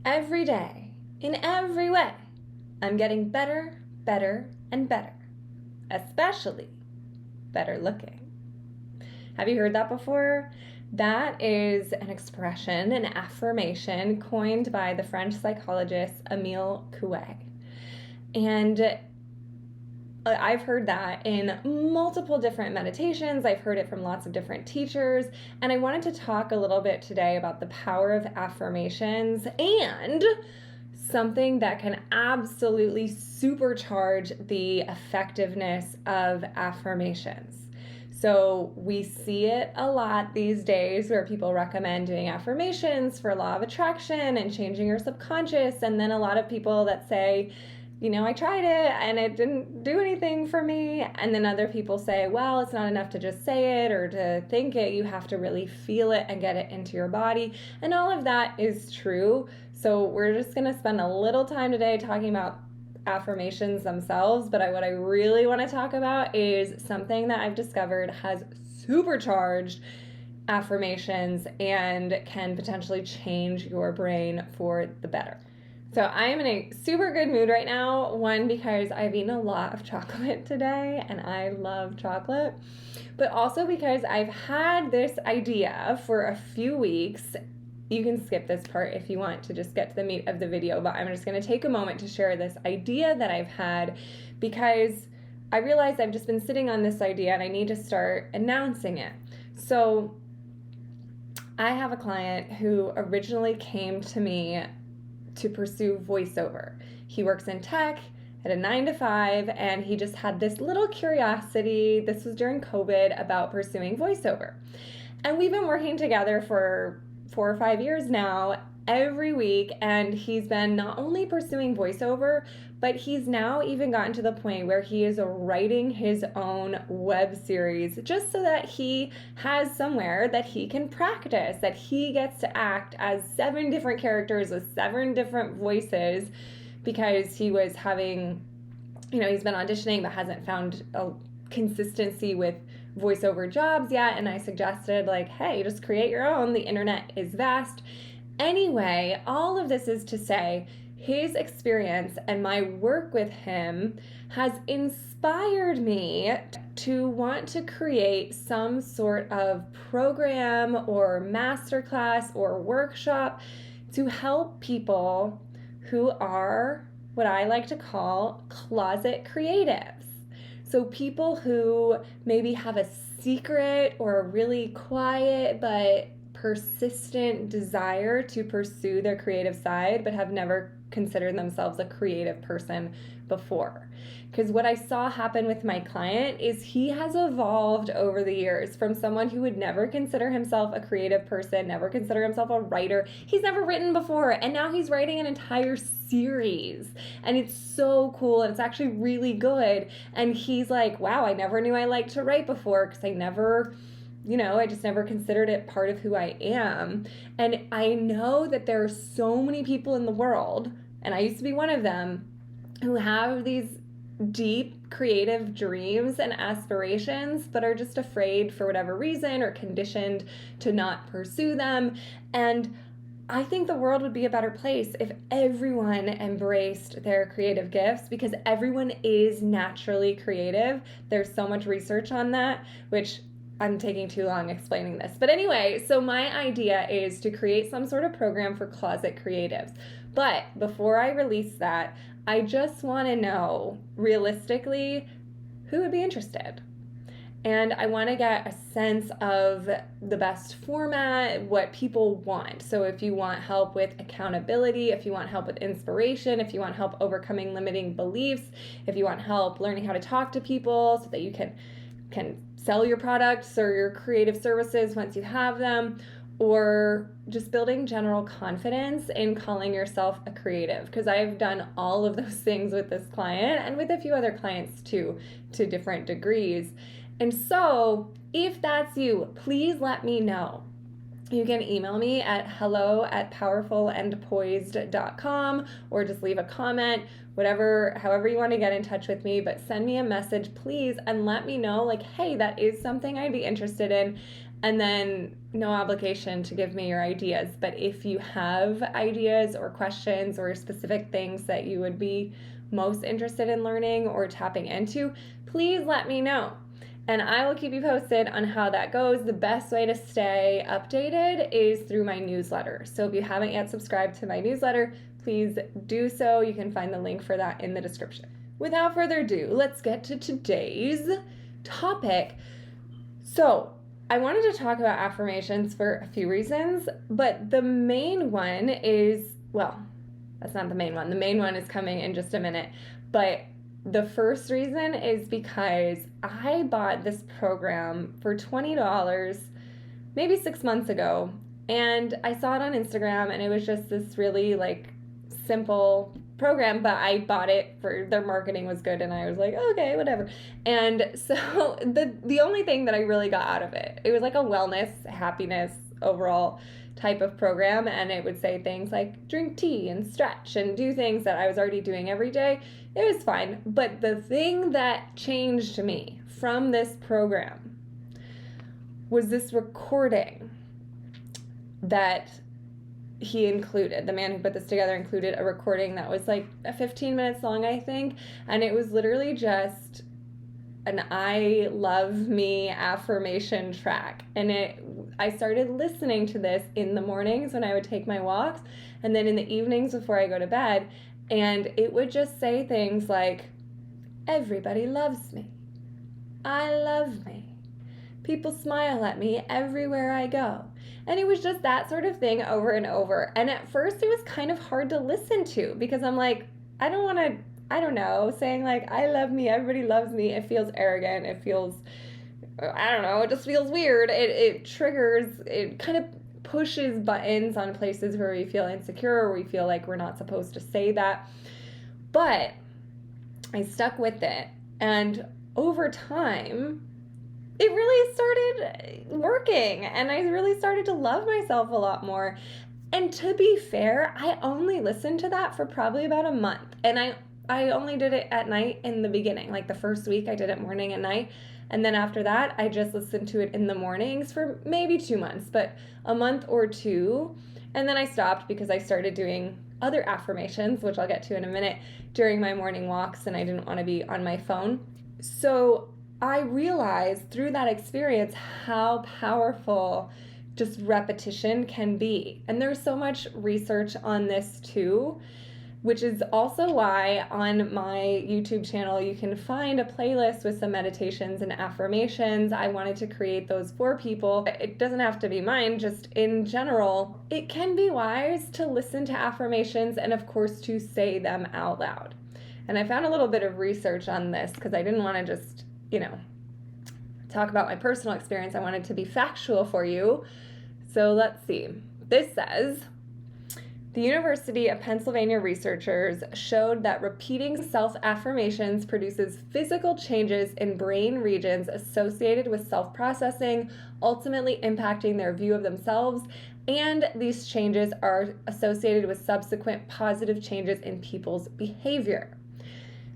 every day, in every way, I'm getting better, better, and better, especially better looking. Have you heard that before? That is an expression, an affirmation coined by the French psychologist Émile Coué. And I've heard that in multiple different meditations. I've heard it from lots of different teachers. And I wanted to talk a little bit today about the power of affirmations and something that can absolutely supercharge the effectiveness of affirmations. So we see it a lot these days where people recommend doing affirmations for law of attraction and changing your subconscious. And then a lot of people that say, I tried it and it didn't do anything for me. And then other people say, well, it's not enough to just say it or to think it. You have to really feel it and get it into your body. And all of that is true. So we're just going to spend a little time today talking about affirmations themselves. But what I really want to talk about is something that I've discovered has supercharged affirmations and can potentially change your brain for the better. So I am in a super good mood right now. One, because I've eaten a lot of chocolate today and I love chocolate, but also because I've had this idea for a few weeks. You can skip this part if you want to just get to the meat of the video, but I'm just going to take a moment to share this idea that I've had because I realized I've just been sitting on this idea and I need to start announcing it. So I have a client who originally came to me to pursue voiceover. He works in tech at a 9-to-5, and he just had this little curiosity, this was during COVID, about pursuing voiceover. And we've been working together for 4 or 5 years now, every week, and he's been not only pursuing voiceover, but he's now even gotten to the point where he is writing his own web series just so that he has somewhere that he can practice, that he gets to act as 7 different characters with 7 different voices, because he was having, he's been auditioning but hasn't found a consistency with voiceover jobs yet. And I suggested, hey, just create your own. The internet is vast. Anyway, all of this is to say, his experience and my work with him has inspired me to want to create some sort of program or masterclass or workshop to help people who are what I like to call closet creatives. So people who maybe have a secret or a really quiet but persistent desire to pursue their creative side, but have never considered themselves a creative person before. Because what I saw happen with my client is he has evolved over the years from someone who would never consider himself a creative person, never consider himself a writer. He's never written before, and now he's writing an entire series, and it's so cool, and it's actually really good. And he's like, wow, I never knew I liked to write before, because I never, I just never considered it part of who I am. And I know that there are so many people in the world, and I used to be one of them, who have these deep creative dreams and aspirations, but are just afraid for whatever reason or conditioned to not pursue them. And I think the world would be a better place if everyone embraced their creative gifts, because everyone is naturally creative. There's so much research on that, which I'm taking too long explaining this. But anyway, so my idea is to create some sort of program for closet creatives. But before I release that, I just want to know, realistically, who would be interested. And I want to get a sense of the best format, what people want. So if you want help with accountability, if you want help with inspiration, if you want help overcoming limiting beliefs, if you want help learning how to talk to people so that you can sell your products or your creative services once you have them, or just building general confidence in calling yourself a creative. Because I've done all of those things with this client and with a few other clients too, to different degrees. And so if that's you, please let me know. You can email me at hello@powerfulandpoised.com, or just leave a comment, however you want to get in touch with me, but send me a message, please, and let me know, hey, that is something I'd be interested in. and then no obligation to give me your ideas. But if you have ideas or questions or specific things that you would be most interested in learning or tapping into, please let me know. And I will keep you posted on how that goes. The best way to stay updated is through my newsletter. So if you haven't yet subscribed to my newsletter, please do so. You can find the link for that in the description. Without further ado, let's get to today's topic. So I wanted to talk about affirmations for a few reasons, but the main one is, well, that's not the main one. The main one is coming in just a minute. But the first reason is because I bought this program for $20 maybe 6 months ago, and I saw it on Instagram, and it was just this really like simple program, but I bought it for their marketing was good, and I was like, okay, whatever. And so the only thing that I really got out of it was like a wellness, happiness, overall type of program, and it would say things like drink tea and stretch and do things that I was already doing every day. It was fine, but the thing that changed me from this program was this recording that he included. The man who put this together included a recording that was like 15 minutes long, I think, and it was literally just an I love me affirmation track. And I started listening to this in the mornings when I would take my walks, and then in the evenings before I go to bed, and it would just say things like, everybody loves me, I love me, people smile at me everywhere I go. And it was just that sort of thing over and over. And at first it was kind of hard to listen to, because I'm like, I don't want to, I don't know, saying like, I love me, everybody loves me. It feels arrogant. It feels, I don't know, it just feels weird. It triggers, it kind of pushes buttons on places where we feel insecure or we feel like we're not supposed to say that. But I stuck with it. And over time, it really started working, and I really started to love myself a lot more. And to be fair, I only listened to that for probably about a month. And I only did it at night in the beginning. Like the first week I did it morning and night. And then after that, I just listened to it in the mornings for maybe 2 months, but a month or two. And then I stopped because I started doing other affirmations, which I'll get to in a minute, during my morning walks, and I didn't want to be on my phone. So I realized through that experience how powerful just repetition can be. And there's so much research on this too, which is also why on my YouTube channel you can find a playlist with some meditations and affirmations. I wanted to create those for people. It doesn't have to be mine, just in general. It can be wise to listen to affirmations and of course to say them out loud. And I found a little bit of research on this because I didn't want to just, talk about my personal experience. I wanted to be factual for you. So let's see. This says, the University of Pennsylvania researchers showed that repeating self-affirmations produces physical changes in brain regions associated with self-processing, ultimately impacting their view of themselves, and these changes are associated with subsequent positive changes in people's behavior.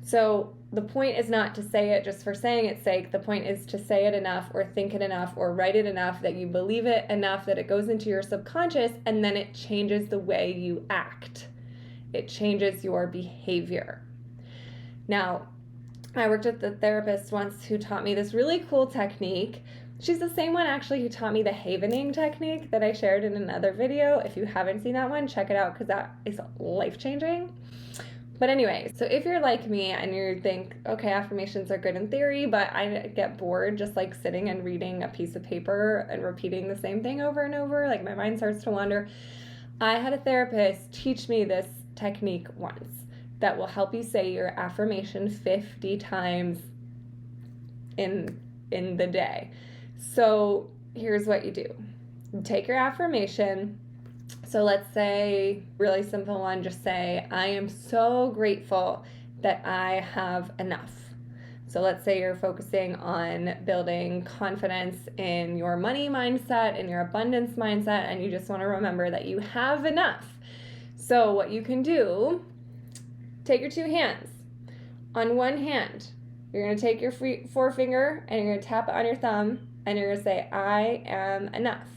So the point is not to say it just for saying its sake. The point is to say it enough or think it enough or write it enough that you believe it enough that it goes into your subconscious, and then it changes the way you act. It changes your behavior. Now, I worked with a therapist once who taught me this really cool technique. She's the same one actually who taught me the havening technique that I shared in another video. If you haven't seen that one, check it out because that is life-changing. But anyway, so if you're like me and you think, okay, affirmations are good in theory, but I get bored just like sitting and reading a piece of paper and repeating the same thing over and over, like my mind starts to wander. I had a therapist teach me this technique once that will help you say your affirmation 50 times in the day. So here's what you do. You take your affirmation. So let's say, really simple one, just say, I am so grateful that I have enough. So let's say you're focusing on building confidence in your money mindset, in your abundance mindset, and you just want to remember that you have enough. So what you can do, take your two hands. On one hand, you're going to take your forefinger and you're going to tap it on your thumb. and you're going to say, I am enough.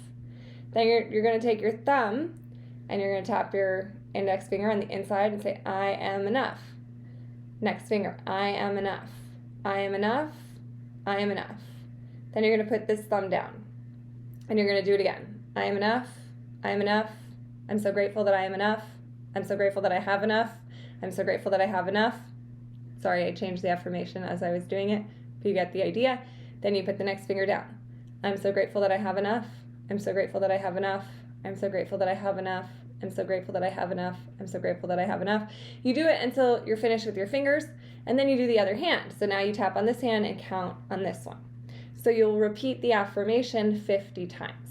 Then you're going to take your thumb and you're going to tap your index finger on the inside and say, I am enough. Next finger, I am enough. I am enough. I am enough. Then you're going to put this thumb down and you're going to do it again. I am enough. I am enough. I'm so grateful that I am enough. I'm so grateful that I have enough. I'm so grateful that I have enough. Sorry, I changed the affirmation as I was doing it, but you get the idea. Then you put the next finger down. I'm so grateful that I have enough. I'm so grateful that I have enough. I'm so grateful that I have enough. I'm so grateful that I have enough. I'm so grateful that I have enough. You do it until you're finished with your fingers, and then you do the other hand. So now you tap on this hand and count on this one. So you'll repeat the affirmation 50 times.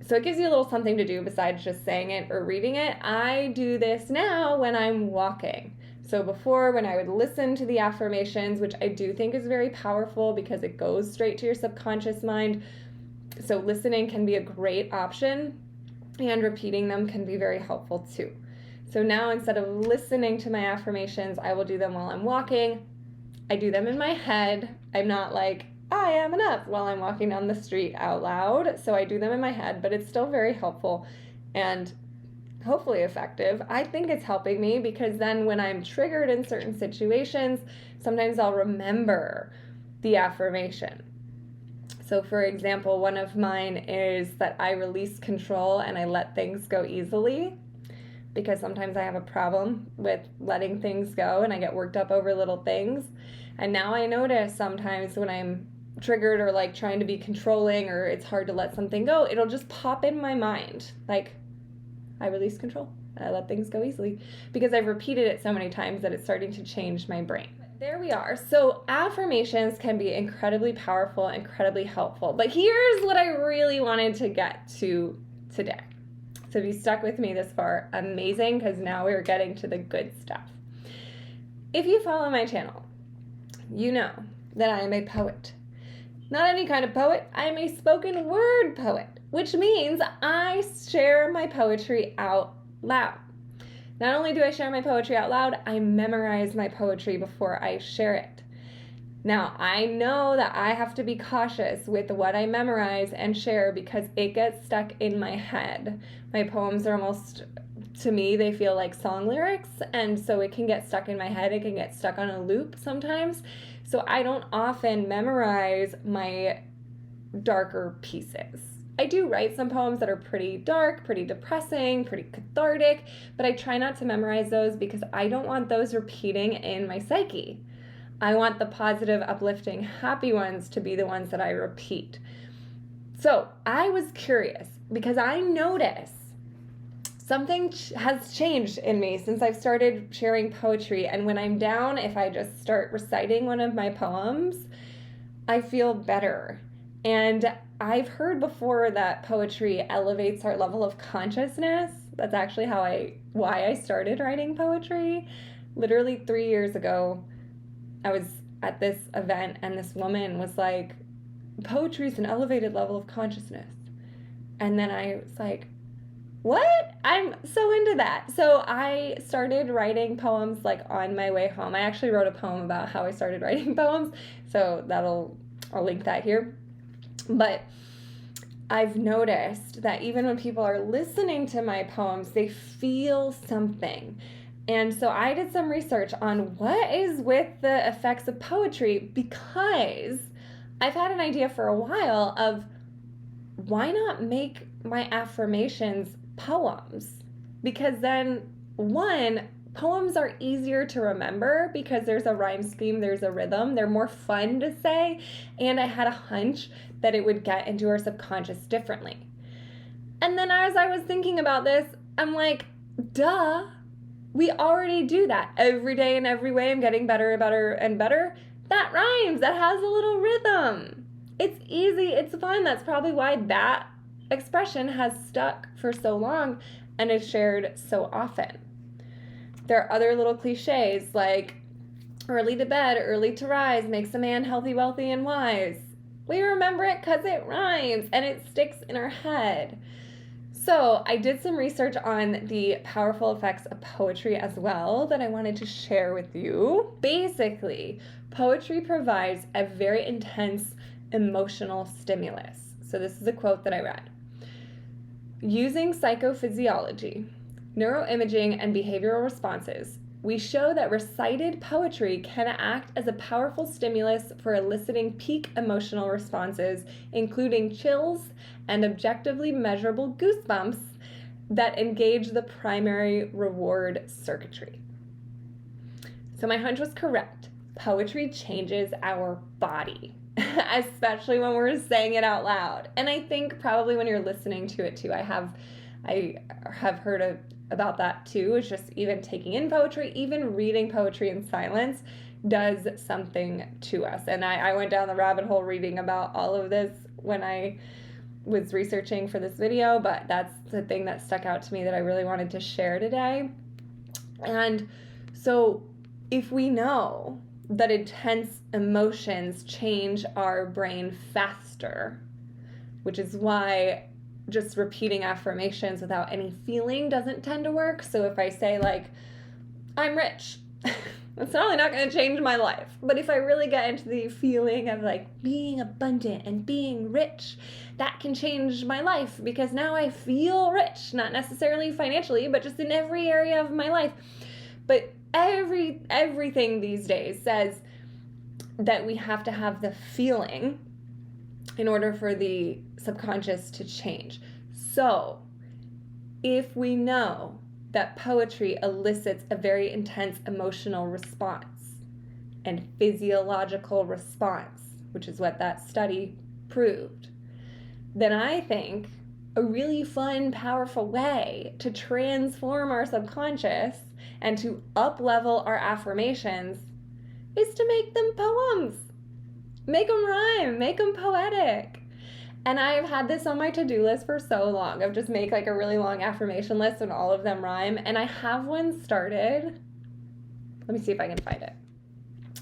So it gives you a little something to do besides just saying it or reading it. I do this now when I'm walking. So before, when I would listen to the affirmations, which I do think is very powerful because it goes straight to your subconscious mind. So listening can be a great option, and repeating them can be very helpful too. So now instead of listening to my affirmations, I will do them while I'm walking. I do them in my head. I'm not like, I am enough while I'm walking down the street out loud. So I do them in my head, but it's still very helpful and hopefully effective. I think it's helping me because then when I'm triggered in certain situations, sometimes I'll remember the affirmation. So for example, one of mine is that I release control and I let things go easily, because sometimes I have a problem with letting things go and I get worked up over little things. And now I notice sometimes when I'm triggered or like trying to be controlling or it's hard to let something go, it'll just pop in my mind. Like, I release control. I let things go easily, because I've repeated it so many times that it's starting to change my brain. There we are. So affirmations can be incredibly powerful, incredibly helpful. But here's what I really wanted to get to today. So if you stuck with me this far, amazing, because now we're getting to the good stuff. If you follow my channel, you know that I am a poet. Not any kind of poet, I am a spoken word poet, which means I share my poetry out loud. Not only do I share my poetry out loud, I memorize my poetry before I share it. Now, I know that I have to be cautious with what I memorize and share because it gets stuck in my head. My poems are almost, to me, they feel like song lyrics, and so it can get stuck in my head. It can get stuck on a loop sometimes. So I don't often memorize my darker pieces. I do write some poems that are pretty dark, pretty depressing, pretty cathartic, but I try not to memorize those because I don't want those repeating in my psyche. I want the positive, uplifting, happy ones to be the ones that I repeat. So I was curious because I notice something has changed in me since I've started sharing poetry. And when I'm down, if I just start reciting one of my poems, I feel better. And I've heard before that poetry elevates our level of consciousness. That's actually why I started writing poetry. Literally 3 years ago, I was at this event and this woman was like, poetry is an elevated level of consciousness. And then I was like, what? I'm so into that. So I started writing poems like on my way home. I actually wrote a poem about how I started writing poems. So I'll link that here. But I've noticed that even when people are listening to my poems, they feel something. And so I did some research on what is with the effects of poetry, because I've had an idea for a while of why not make my affirmations poems? Because then, one, poems are easier to remember because there's a rhyme scheme, there's a rhythm, they're more fun to say, and I had a hunch that it would get into our subconscious differently. And then as I was thinking about this, I'm like, duh, we already do that every day in every way. I'm getting better and better and better. That rhymes, that has a little rhythm. It's easy, it's fun. That's probably why that expression has stuck for so long and is shared so often. There are other little cliches like early to bed, early to rise makes a man healthy, wealthy, and wise. We remember it because it rhymes and it sticks in our head. So I did some research on the powerful effects of poetry as well that I wanted to share with you. Basically, poetry provides a very intense emotional stimulus. So this is a quote that I read. Using psychophysiology, neuroimaging, and behavioral responses, we show that recited poetry can act as a powerful stimulus for eliciting peak emotional responses, including chills and objectively measurable goosebumps that engage the primary reward circuitry. So my hunch was correct. Poetry changes our body, especially when we're saying it out loud. And I think probably when you're listening to it too, I have heard about that too. It's just even taking in poetry, even reading poetry in silence does something to us. And I went down the rabbit hole reading about all of this when I was researching for this video, but that's the thing that stuck out to me that I really wanted to share today. And so if we know that intense emotions change our brain faster, which is why just repeating affirmations without any feeling doesn't tend to work. So if I say like, I'm rich, that's not only not going to change my life, but if I really get into the feeling of like being abundant and being rich, that can change my life because now I feel rich, not necessarily financially, but just in every area of my life. But everything these days says that we have to have the feeling in order for the subconscious to change. So if we know that poetry elicits a very intense emotional response and physiological response, which is what that study proved, then I think a really fun, powerful way to transform our subconscious and to up-level our affirmations is to make them poems. Make them rhyme, make them poetic. And I've had this on my to-do list for so long of just make like a really long affirmation list and all of them rhyme. And I have one started. Let me see if I can find it.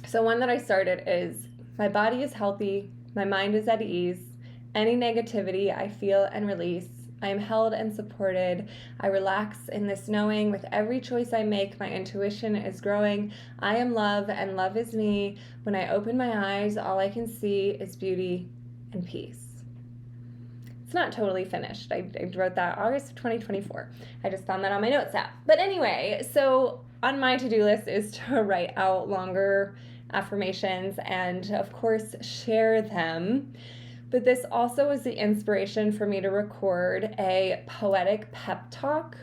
So one that I started is, my body is healthy, my mind is at ease, any negativity I feel and release. I am held and supported. I relax in this knowing with every choice I make, my intuition is growing. I am love and love is me. When I open my eyes, all I can see is beauty and peace. It's not totally finished. I wrote that August of 2024. I just found that on my notes app. But anyway, so on my to-do list is to write out longer affirmations and of course share them. But this also was the inspiration for me to record a poetic pep talk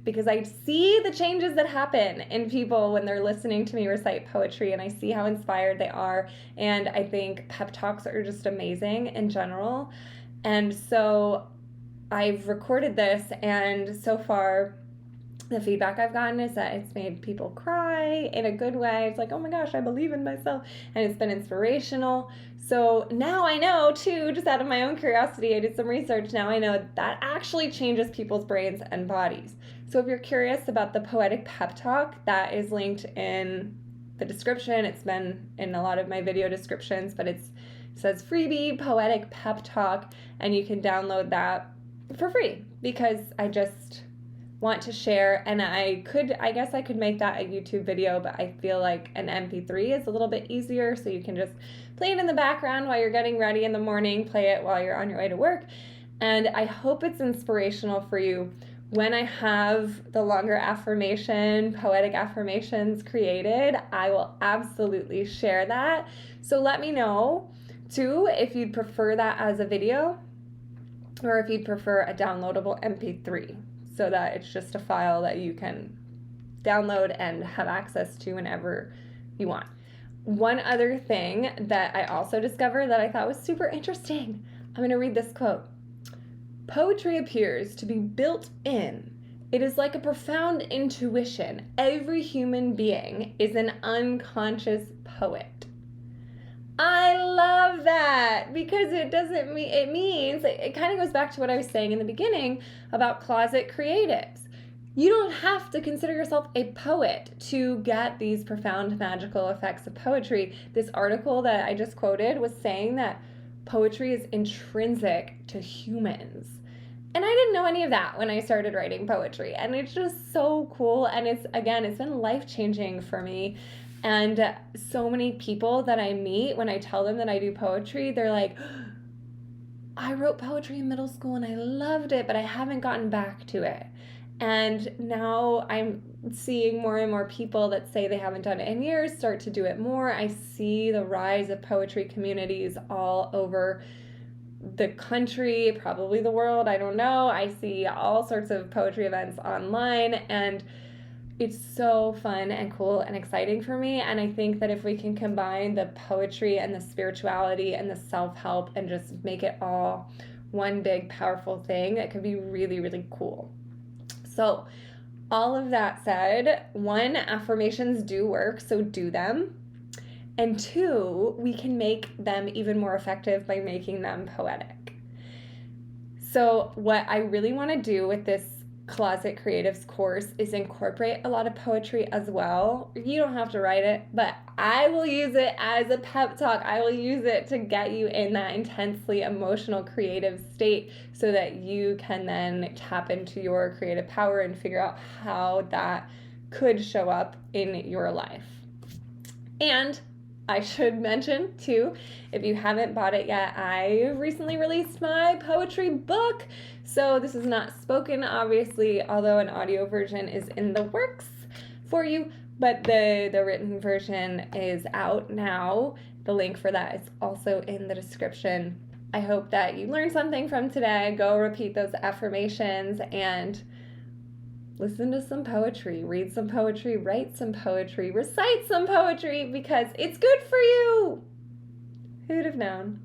because I see the changes that happen in people when they're listening to me recite poetry, and I see how inspired they are. And I think pep talks are just amazing in general. And so I've recorded this, and so far the feedback I've gotten is that it's made people cry in a good way. It's like, oh my gosh, I believe in myself. And it's been inspirational. So now I know too, just out of my own curiosity, I did some research. Now I know that actually changes people's brains and bodies. So if you're curious about the poetic pep talk, that is linked in the description. It's been in a lot of my video descriptions, but it says freebie poetic pep talk, and you can download that for free because I just want to share. And I guess I could make that a YouTube video, but I feel like an MP3 is a little bit easier, so you can just play it in the background while you're getting ready in the morning, play it while you're on your way to work. And I hope it's inspirational for you. When I have the longer poetic affirmations created, I will absolutely share that. So let me know too if you'd prefer that as a video or if you'd prefer a downloadable MP3, so that it's just a file that you can download and have access to whenever you want. One other thing that I also discovered that I thought was super interesting. I'm going to read this quote. Poetry appears to be built in. It is like a profound intuition. Every human being is an unconscious poet. I love that because it kind of goes back to what I was saying in the beginning about closet creatives. You don't have to consider yourself a poet to get these profound magical effects of poetry. This article that I just quoted was saying that poetry is intrinsic to humans. And I didn't know any of that when I started writing poetry. And it's just so cool. And it's been life-changing for me. And so many people that I meet, when I tell them that I do poetry, they're like, I wrote poetry in middle school and I loved it, but I haven't gotten back to it. And now I'm seeing more and more people that say they haven't done it in years start to do it more. I see the rise of poetry communities all over the country, probably the world, I don't know. I see all sorts of poetry events online, and it's so fun and cool and exciting for me. And I think that if we can combine the poetry and the spirituality and the self-help and just make it all one big powerful thing, it could be really, really cool. So all of that said, 1, affirmations do work, so do them. And 2, we can make them even more effective by making them poetic. So what I really want to do with this Closet Creatives course is incorporate a lot of poetry as well. You don't have to write it, but I will use it as a pep talk. I will use it to get you in that intensely emotional creative state so that you can then tap into your creative power and figure out how that could show up in your life. And I should mention too, if you haven't bought it yet, I recently released my poetry book. So this is not spoken, obviously, although an audio version is in the works for you, but the written version is out now. The link for that is also in the description. I hope that you learned something from today. Go repeat those affirmations and listen to some poetry, read some poetry, write some poetry, recite some poetry, because it's good for you. Who'd have known?